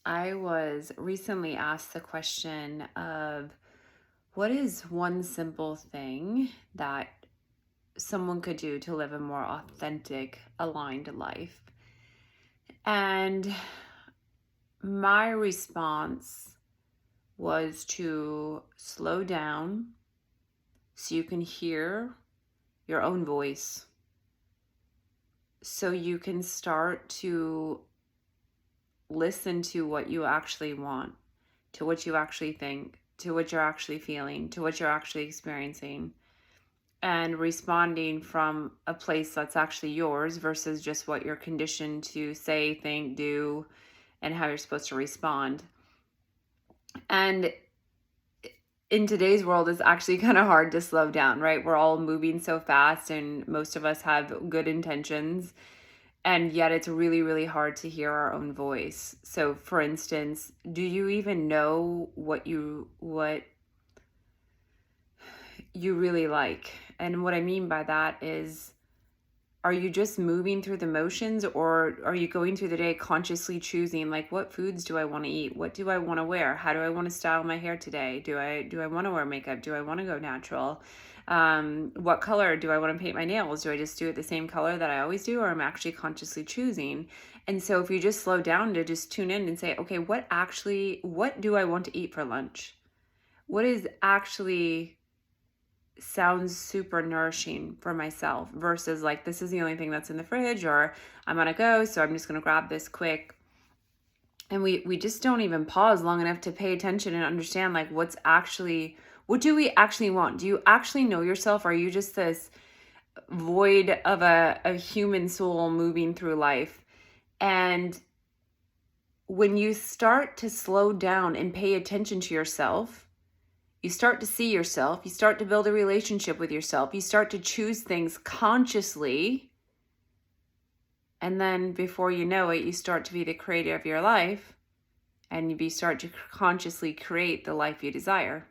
I was recently asked the question of what is one simple thing that someone could do to live a more authentic, aligned life? And my response was to slow down so you can hear your own voice, so you can start to listen to what you actually want, to what you actually think, to what you're actually feeling, to what you're actually experiencing, and responding from a place that's actually yours versus just what you're conditioned to say, think, do, and how you're supposed to respond. And in today's world, it's actually kind of hard to slow down, right? We're all moving so fast, and most of us have good intentions. And yet it's really, really hard to hear our own voice. So for instance, do you even know what you really like? And what I mean by that is, are you just moving through the motions, or are you going through the day consciously choosing, like, what foods do I want to eat? What do I want to wear? How do I want to style my hair today? Do I want to wear makeup? Do I want to go natural? What color do I want to paint my nails? Do I just do it the same color that I always do, or I'm actually consciously choosing? And so if you just slow down to just tune in and say, okay, what do I want to eat for lunch? What is actually sounds super nourishing for myself versus like, this is the only thing that's in the fridge, or I'm gonna go, so I'm just gonna grab this quick. And we just don't even pause long enough to pay attention and understand, like, what do we actually want? Do you actually know yourself? Are you just this void of a human soul moving through life? And when you start to slow down and pay attention to yourself, you start to see yourself, you start to build a relationship with yourself, you start to choose things consciously, and then before you know it, you start to be the creator of your life, and you start to consciously create the life you desire.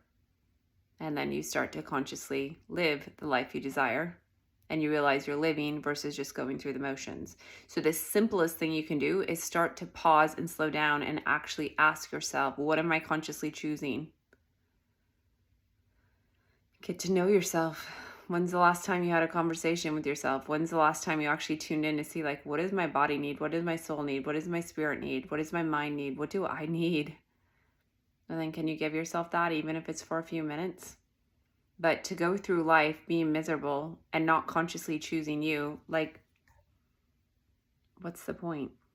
And then you start to consciously live the life you desire, and you realize you're living versus just going through the motions. So the simplest thing you can do is start to pause and slow down and actually ask yourself, what am I consciously choosing? Get to know yourself. When's the last time you had a conversation with yourself? When's the last time you actually tuned in to see, like, what does my body need? What does my soul need? What does my spirit need? What does my mind need? What do I need? And then can you give yourself that, even if it's for a few minutes? But to go through life being miserable and not consciously choosing you, like, what's the point?